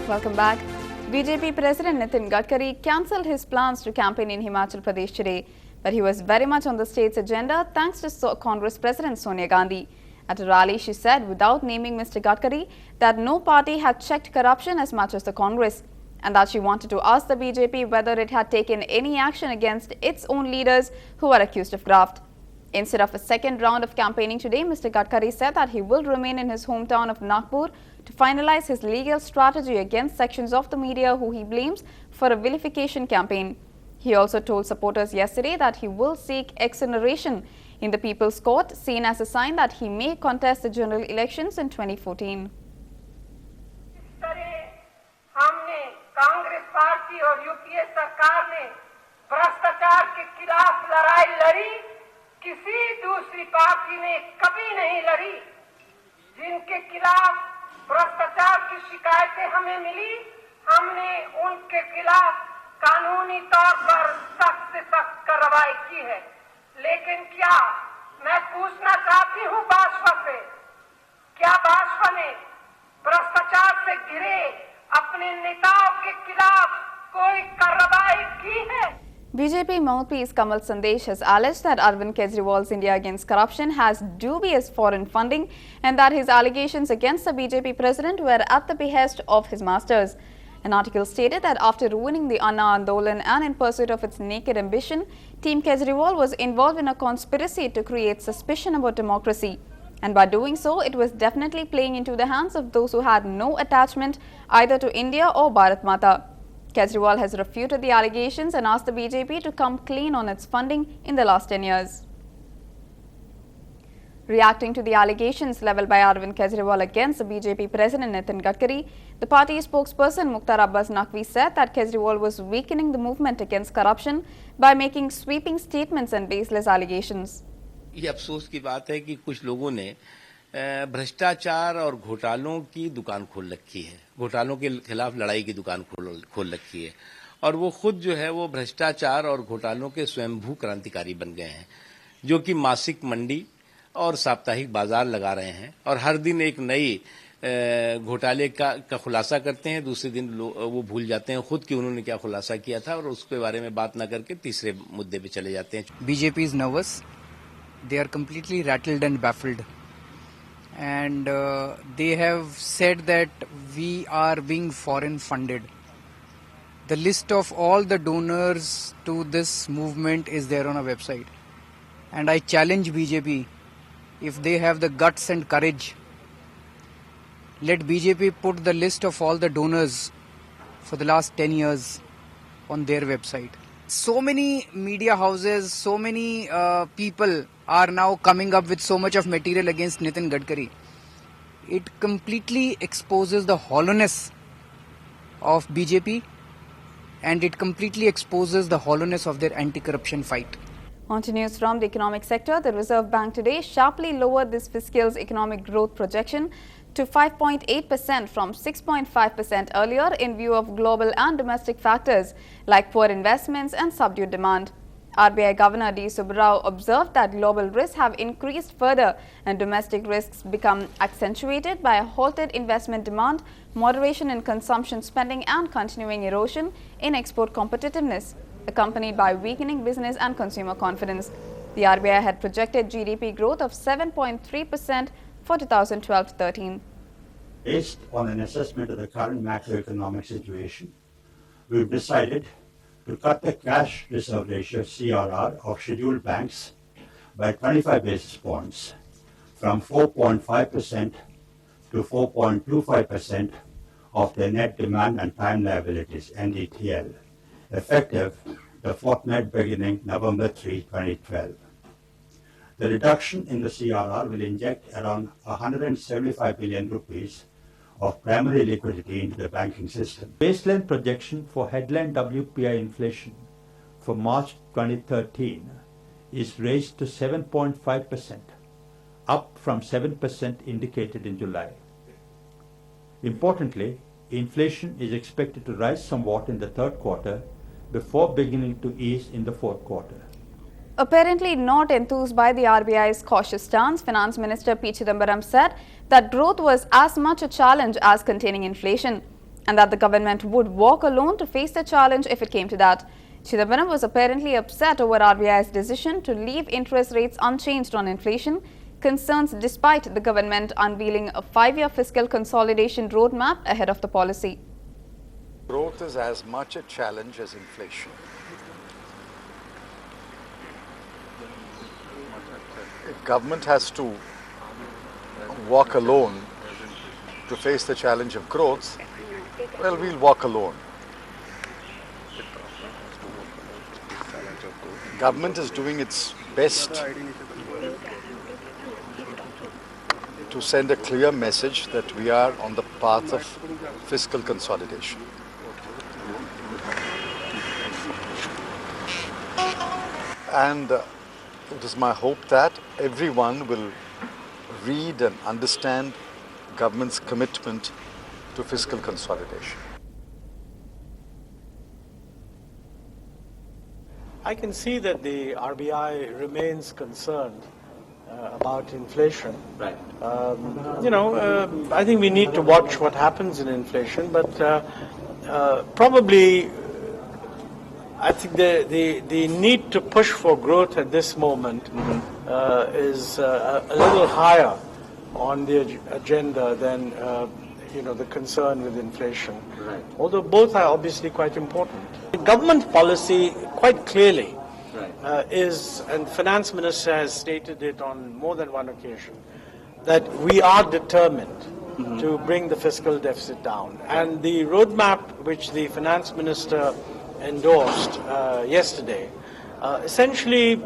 Welcome back. BJP President Nitin Gadkari cancelled his plans to campaign in Himachal Pradesh today, but he was very much on the state's agenda thanks to Congress President Sonia Gandhi. At a rally, she said, without naming Mr. Gadkari, that no party had checked corruption as much as the Congress, and that she wanted to ask the BJP whether it had taken any action against its own leaders who are accused of graft. Instead of a second round of campaigning today, Mr. Gadkari said that he will remain in his hometown of Nagpur to finalize his legal strategy against sections of the media who he blames for a vilification campaign. He also told supporters yesterday that he will seek exoneration in the People's Court, seen as a sign that he may contest the general elections in 2014. हमने Congress party और UPA सरकार ने भ्रष्टाचार के खिलाफ लड़ाई लड़ी, किसी दूसरी पार्टी ने कभी नहीं लड़ी। जिनके खिलाफ भ्रष्टाचार की शिकायतें हमें मिली, हमने उनके खिलाफ कानूनी तौर पर सख्त से सख्त कार्रवाई की है। लेकिन क्या मैं पूछना चाहती हूँ भाजपा से, क्या भाजपा ने भ्रष्टाचार से घिरे अपने नेताओं के खिलाफ कोई कार्रवाई की है? BJP mouthpiece Kamal Sandesh has alleged that Arvind Kejriwal's India Against Corruption has dubious foreign funding and that his allegations against the BJP president were at the behest of his masters. An article stated that after ruining the Anna Andolan and in pursuit of its naked ambition, Team Kejriwal was involved in a conspiracy to create suspicion about democracy. And by doing so, it was definitely playing into the hands of those who had no attachment either to India or Bharat Mata. Kejriwal has refuted the allegations and asked the BJP to come clean on its funding in the last 10 years. Reacting to the allegations leveled by Arvind Kejriwal against the BJP President Nitin Gadkari, the party spokesperson Mukhtar Abbas Naqvi said that Kejriwal was weakening the movement against corruption by making sweeping statements and baseless allegations. ये अफसोस की बात है कि कुछ लोगों ने भ्रष्टाचार और घोटालों की दुकान खोल रखी है, घोटालों के खिलाफ लड़ाई की दुकान खोल रखी है और वो खुद जो है वो भ्रष्टाचार और घोटालों के स्वयंभू क्रांतिकारी बन गए हैं, जो कि मासिक मंडी और साप्ताहिक बाजार लगा रहे हैं और हर दिन एक नई घोटाले का खुलासा करते हैं, दूसरे दिन वो भूल जाते हैं खुद कि उन्होंने क्या खुलासा किया था और उसके बारे में बात ना करके तीसरे मुद्दे पे चले जाते हैं। BJP is nervous. They are completely rattled and baffled. And they have said that we are being foreign funded. The list of all the donors to this movement is there on our website. And I challenge BJP, if they have the guts and courage, let BJP put the list of all the donors for the last 10 years on their website. So many media houses, so many people are now coming up with so much of material against Nitin Gadkari. It completely exposes the hollowness of BJP and it completely exposes the hollowness of their anti-corruption fight. On to news from the economic sector, the Reserve Bank today sharply lowered this fiscal's economic growth projection to 5.8% from 6.5% earlier in view of global and domestic factors like poor investments and subdued demand. RBI Governor D. Subbarao observed that global risks have increased further and domestic risks become accentuated by a halted investment demand, moderation in consumption spending and continuing erosion in export competitiveness, accompanied by weakening business and consumer confidence. The RBI had projected GDP growth of 7.3% for 2012-13. Based on an assessment of the current macroeconomic situation, we've decided to cut the cash reserve ratio CRR of scheduled banks by 25 basis points from 4.5% to 4.25% of their net demand and time liabilities NDTL, effective the fortnight beginning November 3, 2012. The reduction in the CRR will inject around 175 billion rupees of primary liquidity into the banking system. Baseline projection for headline WPI inflation for March 2013 is raised to 7.5%, up from 7% indicated in July. Importantly, inflation is expected to rise somewhat in the third quarter before beginning to ease in the fourth quarter. Apparently not enthused by the RBI's cautious stance, Finance Minister P. Chidambaram said that growth was as much a challenge as containing inflation. and that the government would walk alone to face the challenge if it came to that. Chidambaram was apparently upset over RBI's decision to leave interest rates unchanged on inflation, concerns despite the government unveiling a 5-year fiscal consolidation roadmap ahead of the policy. Growth is as much a challenge as inflation. If government has to walk alone to face the challenge of growth, well, we'll walk alone. Government is doing its best to send a clear message that we are on the path of fiscal consolidation. And it is my hope that everyone will read and understand government's commitment to fiscal consolidation. I can see that the RBI remains concerned about inflation. Right. I think we need to watch what happens in inflation, but probably I think the need to push for growth at this moment is a little higher on the agenda than the concern with inflation. Right. Although both are obviously quite important. The government policy quite clearly is, and Finance Minister has stated it on more than one occasion, that we are determined to bring the fiscal deficit down. And the roadmap which the Finance Minister endorsed yesterday essentially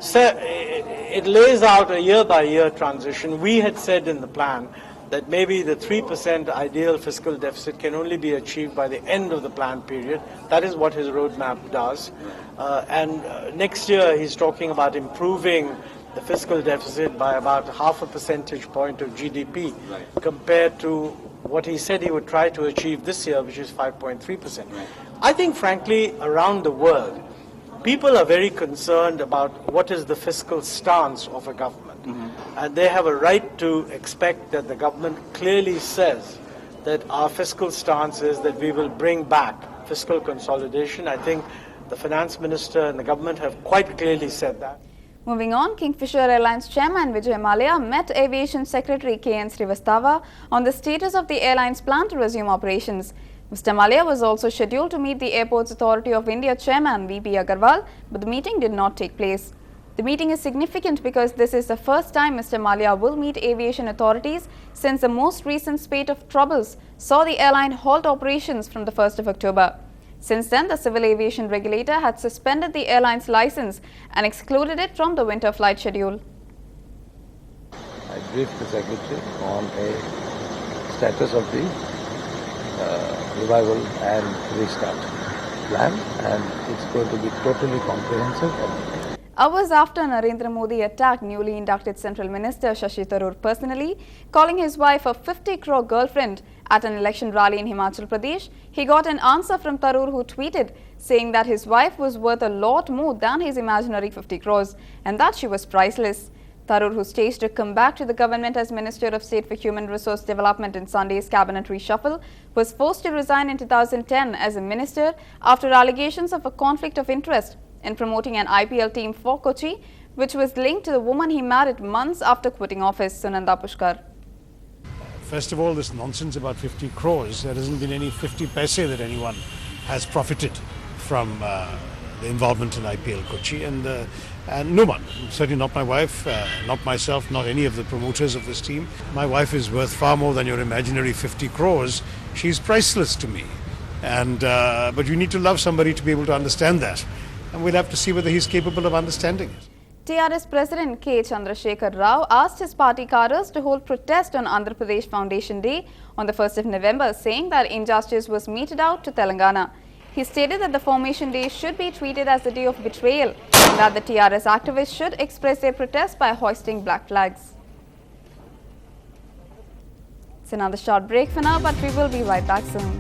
it lays out a year-by-year transition. We had said in the plan that maybe the 3% ideal fiscal deficit can only be achieved by the end of the plan period. That is what his roadmap does. And next year he's talking about improving the fiscal deficit by about 0.5 percentage point of GDP compared to what he said he would try to achieve this year, which is 5.3%. I think, frankly, around the world, people are very concerned about what is the fiscal stance of a government. And they have a right to expect that the government clearly says that our fiscal stance is that we will bring back fiscal consolidation. I think the Finance Minister and the government have quite clearly said that. Moving on, Kingfisher Airlines Chairman Vijay Mallya met Aviation Secretary K.N. Srivastava on the status of the airline's plan to resume operations. Mr. Mallya was also scheduled to meet the Airports Authority of India Chairman V.P. Agarwal, but the meeting did not take place. The meeting is significant because this is the first time Mr. Mallya will meet aviation authorities since the most recent spate of troubles saw the airline halt operations from the 1st of October. Since then, the civil aviation regulator had suspended the airline's license and excluded it from the winter flight schedule. I briefed the Secretary on a status of the revival and restart plan, and it's going to be totally comprehensive. Hours after Narendra Modi attacked newly inducted Central Minister Shashi Tharoor personally, calling his wife a 50 crore girlfriend at an election rally in Himachal Pradesh, he got an answer from Tharoor, who tweeted saying that his wife was worth a lot more than his imaginary 50 crores and that she was priceless. Tharoor, who staged a comeback to the government as Minister of State for Human Resource Development in Sunday's cabinet reshuffle, was forced to resign in 2010 as a minister after allegations of a conflict of interest in promoting an IPL team for Kochi, which was linked to the woman he married months after quitting office, Sunanda Pushkar. First of all, this nonsense about 50 crores, there hasn't been any 50 paise that anyone has profited from the involvement in IPL Kochi, and no one, certainly not my wife, not myself, not any of the promoters of this team. My wife is worth far more than your imaginary 50 crores. She's priceless to me. But you need to love somebody to be able to understand that. And we'll have to see whether he's capable of understanding it. TRS President K. Chandrasekhar Rao asked his party cadres to hold protest on Andhra Pradesh Foundation Day on the 1st of November, saying that injustice was meted out to Telangana. He stated that the Formation Day should be treated as a day of betrayal and that the TRS activists should express their protest by hoisting black flags. It's another short break for now, but we will be right back soon.